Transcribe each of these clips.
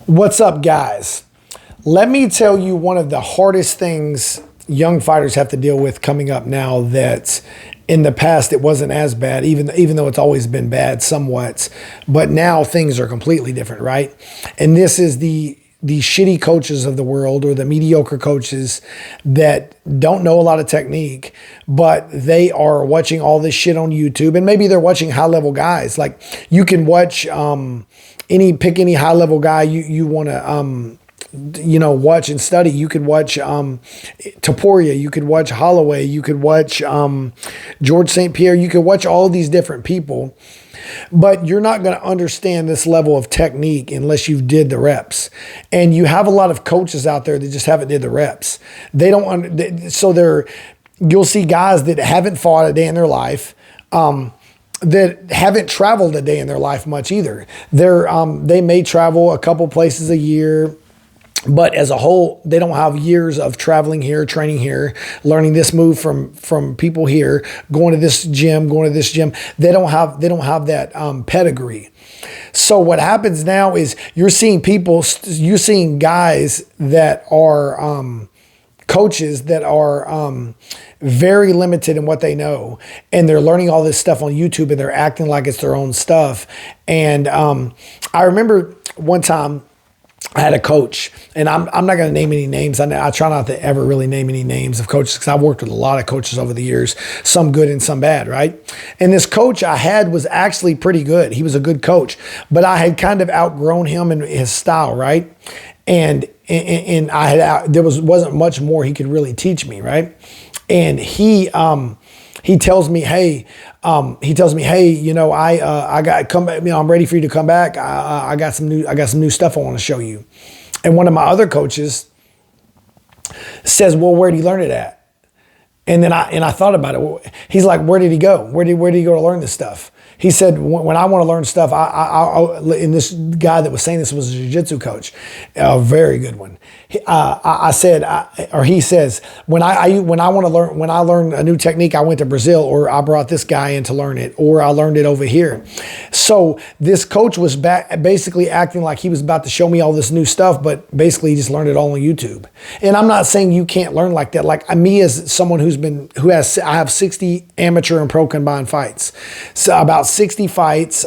What's up, guys? Let me tell you one of the hardest things young fighters have to deal with coming up now that in the past it wasn't as bad, even though it's always been bad somewhat. But now things are completely different, right? And this is the shitty coaches of the world, or the mediocre coaches that don't know a lot of technique, but they are watching all this shit on YouTube, and maybe they're watching high level guys. Like, you can watch pick any high level guy you want to watch and study. You could watch Topuria, you could watch Holloway, you could watch George St. Pierre, you could watch all of these different people, but you're not going to understand this level of technique unless you've did the reps. And you have a lot of coaches out there that just haven't did the reps. They don't, you'll see guys that haven't fought a day in their life, that haven't traveled a day in their life much either. They may travel a couple places a year, but as a whole, they don't have years of traveling here, training here, learning this move from people here, going to this gym. They don't have that pedigree. So what happens now is you're seeing guys that are coaches that are very limited in what they know, and they're learning all this stuff on YouTube, and they're acting like it's their own stuff. And I remember one time I had a coach, and I'm not going to name any names. I try not to ever really name any names of coaches, because I've worked with a lot of coaches over the years, some good and some bad, right? And this coach I had was actually pretty good. He was a good coach, but I had kind of outgrown him and his style, right? And there wasn't much more he could really teach me, right? And he tells me, hey, I got come back. I'm ready for you to come back. I got some new stuff I want to show you. And one of my other coaches says, well, where did he learn it at? And then I thought about it. He's like, where did he go? Where did he go to learn this stuff? He said, when I want to learn stuff, and this guy that was saying this was a jiu-jitsu coach, a very good one. He says, when I learn a new technique, I went to Brazil, or I brought this guy in to learn it, or I learned it over here. So this coach was basically acting like he was about to show me all this new stuff, but basically he just learned it all on YouTube. And I'm not saying you can't learn like that. Like, me, as someone I have 60 amateur and pro combined fights. So about 60 fights,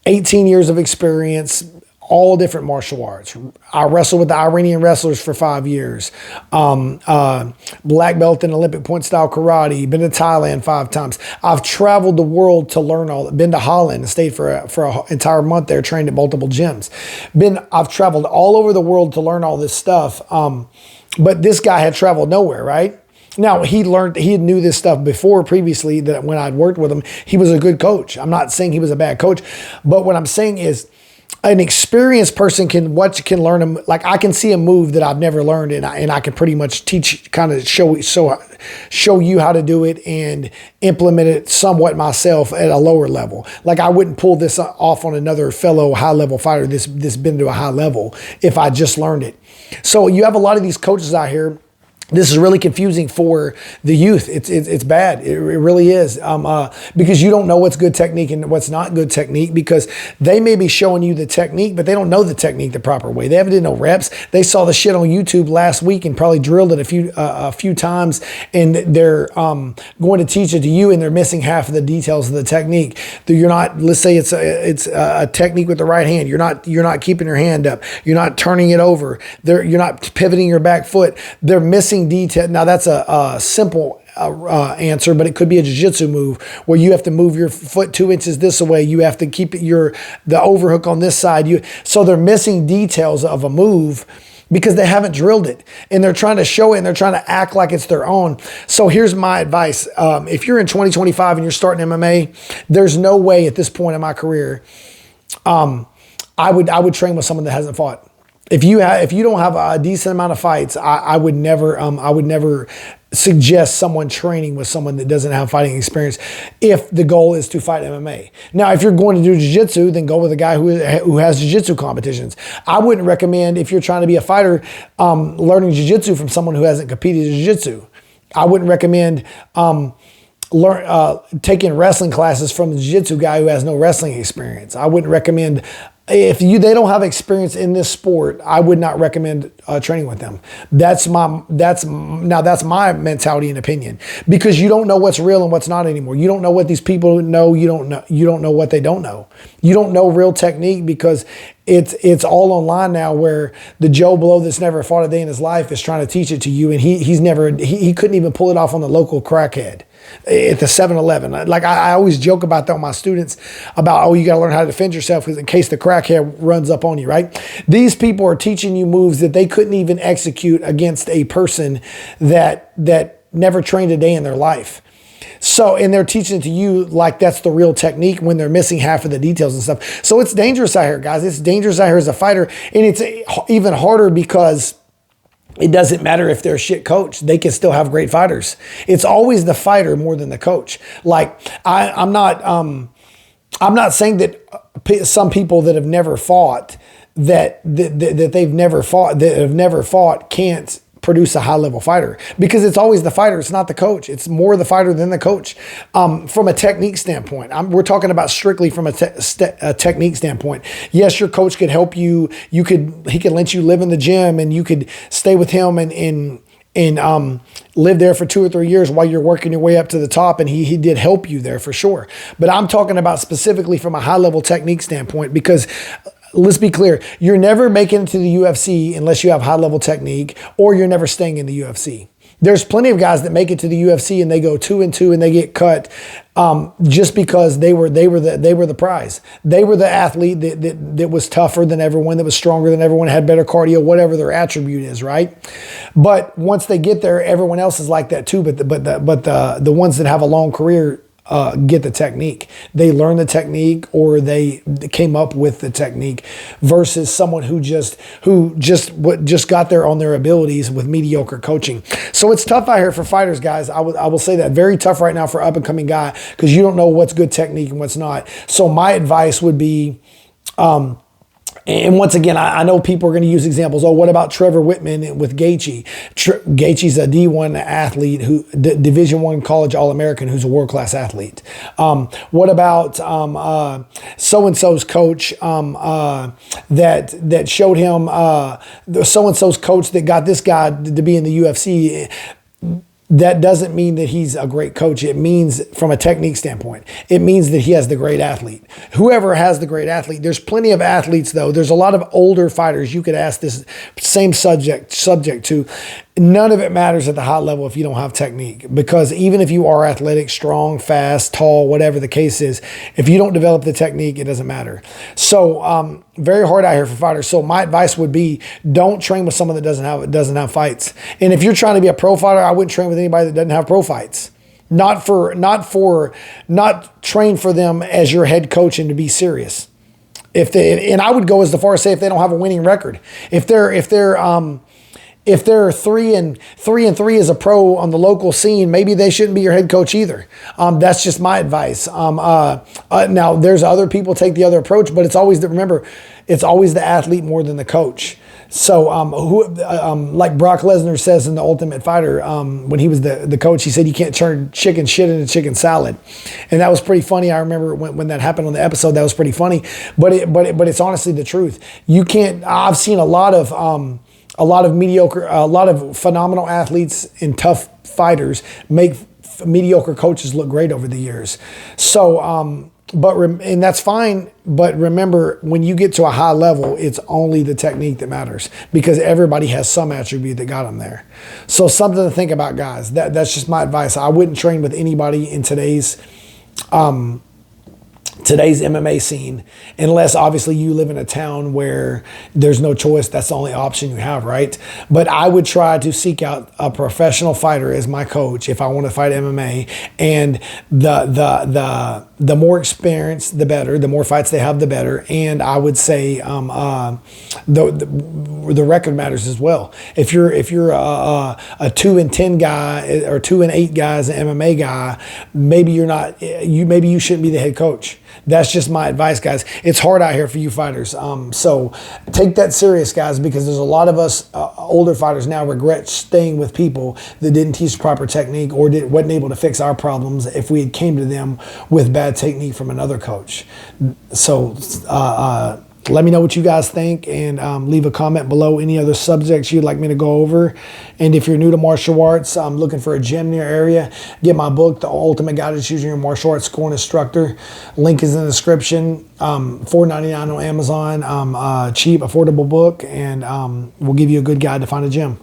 18 years of experience, all different martial arts. I wrestled with the Iranian wrestlers for 5 years. Black belt in Olympic point style karate. Been to Thailand 5 times. I've traveled the world to learn all. Been to Holland and stayed for an entire month there, trained at multiple gyms. I've traveled all over the world to learn all this stuff. But this guy had traveled nowhere, right? Now, he knew this stuff previously, that when I'd worked with him, he was a good coach. I'm not saying he was a bad coach, but what I'm saying is an experienced person can learn him. Like, I can see a move that I've never learned, and I can pretty much teach, kind of show you how to do it and implement it somewhat myself at a lower level. Like, I wouldn't pull this off on another fellow high level fighter that's been to a high level if I just learned it. So you have a lot of these coaches out here. This is really confusing for the youth. It's bad. It really is, because you don't know what's good technique and what's not good technique, because they may be showing you the technique, but they don't know the technique the proper way. They haven't did no reps. They saw the shit on YouTube last week and probably drilled it a few times, and they're going to teach it to you, and they're missing half of the details of the technique. You're not. Let's say it's a technique with the right hand. You're not keeping your hand up. You're not turning it over. You're not pivoting your back foot. They're missing detail. Now, that's a simple answer, but it could be a jiu-jitsu move where you have to move your foot 2 inches this way. You have to keep the overhook on this side. So they're missing details of a move because they haven't drilled it, and they're trying to show it, and they're trying to act like it's their own. So here's my advice. If you're in 2025 and you're starting MMA, there's no way at this point in my career, I would train with someone that hasn't fought. If you don't have a decent amount of fights, I would never suggest someone training with someone that doesn't have fighting experience if the goal is to fight MMA. Now, if you're going to do jiu-jitsu, then go with a guy who has jiu-jitsu competitions. I wouldn't recommend, if you're trying to be a fighter, learning jiu-jitsu from someone who hasn't competed in jiu-jitsu. I wouldn't recommend taking wrestling classes from the jiu-jitsu guy who has no wrestling experience. I wouldn't recommend if they don't have experience in this sport, I would not recommend training with them. That's my mentality and opinion, because you don't know what's real and what's not anymore. You don't know what these people know. You don't know what they don't know. You don't know real technique, because it's all online now, where the Joe Blow that's never fought a day in his life is trying to teach it to you, and he couldn't even pull it off on the local crackhead at the 7-Eleven. Like I always joke about that with my students about, you got to learn how to defend yourself in case the crackhead runs up on you, right? These people are teaching you moves that they couldn't even execute against a person that never trained a day in their life. So, and they're teaching it to you like that's the real technique, when they're missing half of the details and stuff. So it's dangerous out here, guys. It's dangerous out here as a fighter. And it's even harder because it doesn't matter if they're a shit coach. They can still have great fighters. It's always the fighter more than the coach. Like I'm not saying that some people that have never fought, that have never fought can't produce a high-level fighter, because it's always the fighter. It's not the coach. It's more the fighter than the coach. From a technique standpoint, we're talking about strictly from a technique standpoint. Yes, your coach could help you. He could let you live in the gym, and you could stay with him and live there for 2 or 3 years while you're working your way up to the top. And he did help you there for sure. But I'm talking about specifically from a high-level technique standpoint, because let's be clear, you're never making it to the UFC unless you have high-level technique, or you're never staying in the UFC. There's plenty of guys that make it to the UFC and they go 2-2 and they get cut just because they were the prize. They were the athlete that was tougher than everyone, that was stronger than everyone, had better cardio, whatever their attribute is, right? But once they get there, everyone else is like that too. But the ones that have a long career get the technique. They learn the technique, or they came up with the technique, versus someone who just got there on their abilities with mediocre coaching. So it's tough out here for fighters, guys. I will say that. Very tough right now for up and coming guy, because you don't know what's good technique and what's not. So my advice would be, and once again, I know people are going to use examples. Oh, what about Trevor Whitman with Gaethje? Gaethje's a D1 athlete, Division I college All-American, who's a world-class athlete. What about so-and-so's coach that showed him, so-and-so's coach that got this guy to be in the UFC? That doesn't mean that he's a great coach. It means, from a technique standpoint, it means that he has the great athlete. Whoever has the great athlete. There's plenty of athletes, though. There's a lot of older fighters you could ask this same subject to. None of it matters at the high level if you don't have technique, because even if you are athletic, strong, fast, tall, whatever the case is, if you don't develop the technique, it doesn't matter. So very hard out here for fighters. So my advice would be, don't train with someone that doesn't have fights. And if you're trying to be a pro fighter, I wouldn't train with anybody that doesn't have pro fights. Not train for them as your head coach and to be serious. And I would go as far as say, if they don't have a winning record, if they're 3-3 as a pro on the local scene, maybe they shouldn't be your head coach either. That's just my advice. Now there's other people take the other approach, but it's always the athlete more than the coach. So like Brock Lesnar says in The Ultimate Fighter, when he was the coach, he said, you can't turn chicken shit into chicken salad. And that was pretty funny. I remember when that happened on the episode, that was pretty funny, but it's honestly the truth. You can't, I've seen a lot of mediocre, a lot of phenomenal athletes and tough fighters make mediocre coaches look great over the years. So, and that's fine. But remember, when you get to a high level, it's only the technique that matters, because everybody has some attribute that got them there. So something to think about, guys. That's just my advice. I wouldn't train with anybody in today's MMA scene, unless obviously you live in a town where there's no choice. That's the only option you have, right? But I would try to seek out a professional fighter as my coach if I want to fight MMA, and the more experience, the better. The more fights they have, the better. And I would say the record matters as well. If you're a 2-10 guy or 2-8 guy as an MMA guy, maybe you shouldn't be the head coach. That's just my advice, guys. It's hard out here for you fighters. So take that serious, guys, because there's a lot of us older fighters now regret staying with people that didn't teach proper technique or wasn't able to fix our problems if we had came to them with bad technique from another coach. So Let me know what you guys think, and leave a comment below any other subjects you'd like me to go over. And if you're new to martial arts, I'm looking for a gym near your area, get my book, The Ultimate Guide to Choosing Your Martial Arts School and Instructor. Link is in the description. $4.99 on Amazon. Cheap, affordable book, and we'll give you a good guide to find a gym.